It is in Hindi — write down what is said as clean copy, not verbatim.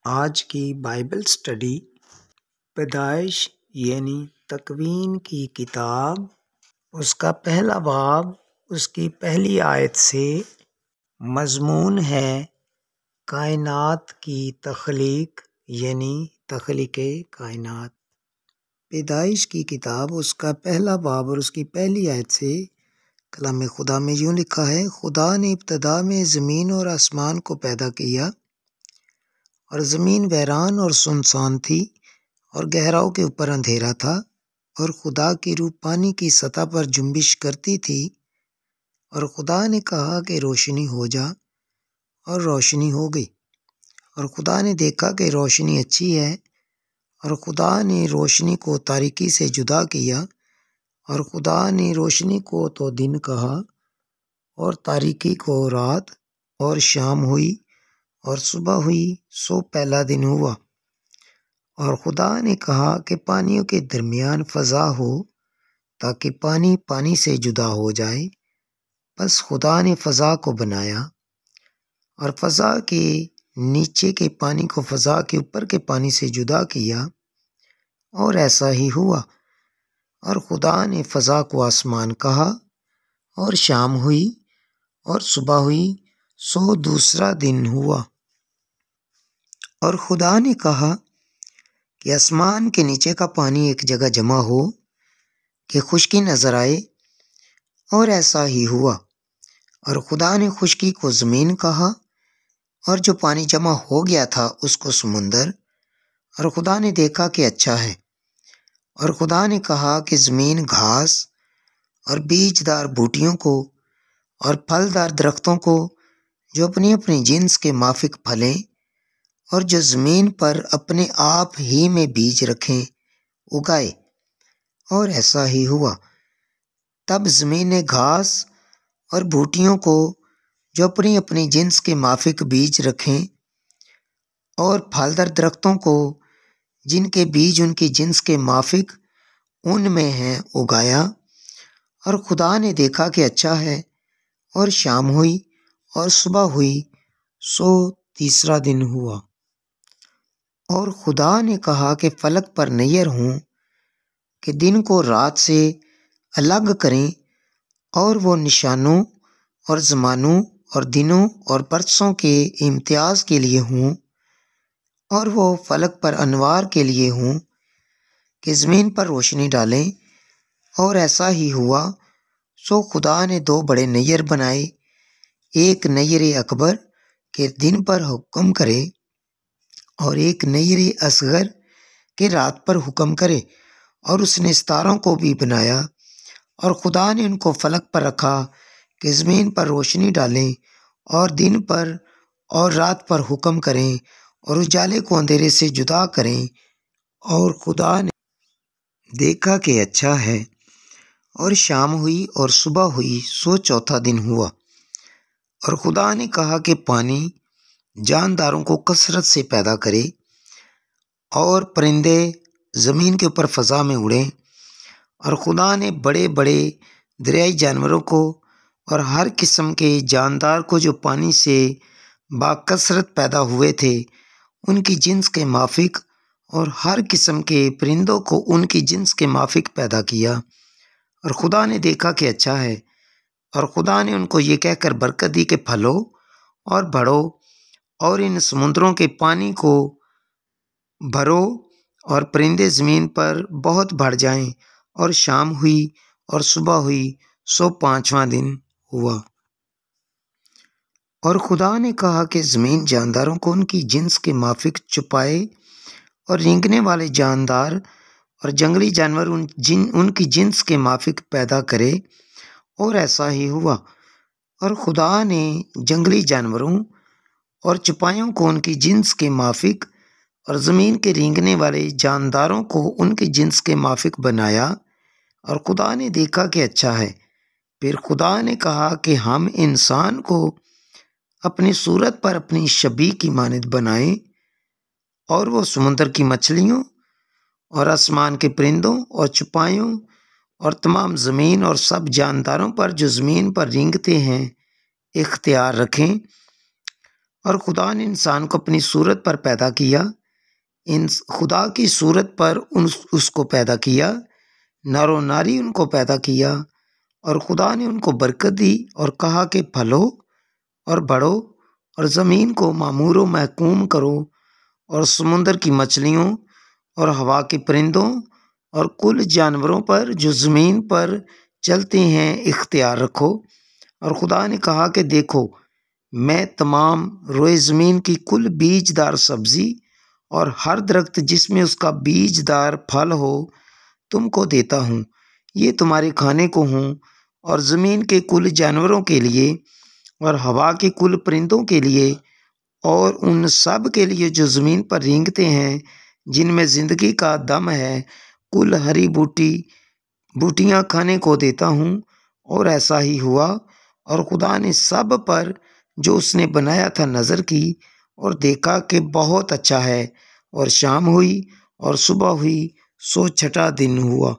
आज की बाइबल स्टडी पैदाइश यानी तकवीन की किताब, उसका पहला बाब, उसकी पहली आयत से मज़मून है कायनात की तख्लीक यानी तख्लीक़े कायनात। पैदाइश की किताब, उसका पहला बाब और उसकी पहली आयत से कलाम खुदा में यूँ लिखा है, खुदा ने इब्तदा में ज़मीन और आसमान को पैदा किया और ज़मीन वीरान और सुनसान थी और गहराओं के ऊपर अंधेरा था और खुदा की रूह पानी की सतह पर जुम्बिश करती थी। और खुदा ने कहा कि रोशनी हो जा, और रोशनी हो गई। और खुदा ने देखा कि रोशनी अच्छी है, और खुदा ने रोशनी को तारीकी से जुदा किया। और खुदा ने रोशनी को तो दिन कहा और तारीकी को रात। और शाम हुई और सुबह हुई, सो पहला दिन हुआ। और खुदा ने कहा कि पानियों के दरमियान फ़ज़ा हो, ताकि पानी पानी से जुदा हो जाए। बस खुदा ने फ़ज़ा को बनाया और फ़ज़ा के नीचे के पानी को फ़ज़ा के ऊपर के पानी से जुदा किया, और ऐसा ही हुआ। और खुदा ने फ़ज़ा को आसमान कहा, और शाम हुई और सुबह हुई, सो दूसरा दिन हुआ। और खुदा ने कहा कि आसमान के नीचे का पानी एक जगह जमा हो कि खुश्की नज़र आए, और ऐसा ही हुआ। और खुदा ने खुश्की को ज़मीन कहा, और जो पानी जमा हो गया था उसको समुंदर। और खुदा ने देखा कि अच्छा है। और खुदा ने कहा कि ज़मीन घास और बीजदार बूटियों को और फलदार दरख्तों को जो अपनी अपनी जिन्स के माफिक फलें और जो ज़मीन पर अपने आप ही में बीज रखें, उगाए। और ऐसा ही हुआ। तब ज़मीन ने घास और बूटियों को जो अपनी अपनी जिन्स के माफिक बीज रखें और फलदार दरख्तों को जिनके बीज उनकी जिन्स के माफिक उनमें हैं, उगाया। और खुदा ने देखा कि अच्छा है। और शाम हुई और सुबह हुई, सो तीसरा दिन हुआ। और खुदा ने कहा कि फलक पर नैयर हों कि दिन को रात से अलग करें, और वो निशानों और ज़मानों और दिनों और बरसों के इम्तियाज़ के लिए हों, और वो फलक पर अनवार के लिए हों कि ज़मीन पर रोशनी डालें। और ऐसा ही हुआ। सो खुदा ने दो बड़े नैयर बनाए, एक नैयर अकबर के दिन पर हुक्म करे और एक नैयर असगर के रात पर हुक्म करे। और उसने सितारों को भी बनाया, और खुदा ने उनको फलक पर रखा कि ज़मीन पर रोशनी डालें और दिन पर और रात पर हुक्म करें और उजाले को अंधेरे से जुदा करें। और खुदा ने देखा कि अच्छा है। और शाम हुई और सुबह हुई, सो चौथा दिन हुआ। और खुदा ने कहा कि पानी जानदारों को कसरत से पैदा करे और परिंदे ज़मीन के ऊपर फ़ज़ा में उड़ें। और खुदा ने बड़े बड़े दरियाई जानवरों को और हर किस्म के जानदार को जो पानी से बाकसरत पैदा हुए थे उनकी जिन्स के माफिक, और हर किस्म के परिंदों को उनकी जिन्स के माफिक पैदा किया। और खुदा ने देखा कि अच्छा है। और खुदा ने उनको ये कहकर बरकत दी कि फलो और बढ़ो और इन समुद्रों के पानी को भरो और परिंदे ज़मीन पर बहुत बढ़ जाएं। और शाम हुई और सुबह हुई, सो पांचवां दिन हुआ। और खुदा ने कहा कि ज़मीन जानदारों को उनकी जिन्स के माफिक छुपाए और रेंगने वाले जानदार और जंगली जानवर उनकी जिन्स के माफिक पैदा करे। और ऐसा ही हुआ। और खुदा ने जंगली जानवरों और चौपायों को उनकी जिन्स के माफिक और ज़मीन के रेंगने वाले जानदारों को उनकी जिन्स के माफिक बनाया। और खुदा ने देखा कि अच्छा है। फिर खुदा ने कहा कि हम इंसान को अपनी सूरत पर अपनी शबीह की मानद बनाएं, और वो समुद्र की मछलियों और आसमान के परिंदों और चौपायों और तमाम ज़मीन और सब जानदारों पर जो ज़मीन पर रेंगते हैं इख्तियार रखें। और खुदा ने इंसान को अपनी सूरत पर पैदा किया। इन खुदा की सूरत पर उसको पैदा किया, नर और नारी उनको पैदा किया। और खुदा ने उनको बरकत दी और कहा कि फलो और बढ़ो और ज़मीन को मामूर व महकूम करो और समुंदर की मछलियों और हवा के परिंदों और कुल जानवरों पर जो ज़मीन पर चलते हैं इख्तियार रखो। और खुदा ने कहा कि देखो, मैं तमाम रोए ज़मीन की कुल बीजदार सब्ज़ी और हर दरख्त जिसमें उसका बीजदार फल हो तुमको देता हूँ। ये तुम्हारे खाने को हों और ज़मीन के कुल जानवरों के लिए और हवा के कुल परिंदों के लिए और उन सब के लिए जो ज़मीन पर रेंगते हैं, जिनमें ज़िंदगी का दम है, कुल हरी बूटियाँ खाने को देता हूँ। और ऐसा ही हुआ। और खुदा ने सब पर जो उसने बनाया था नज़र की और देखा कि बहुत अच्छा है। और शाम हुई और सुबह हुई, सो छठा दिन हुआ।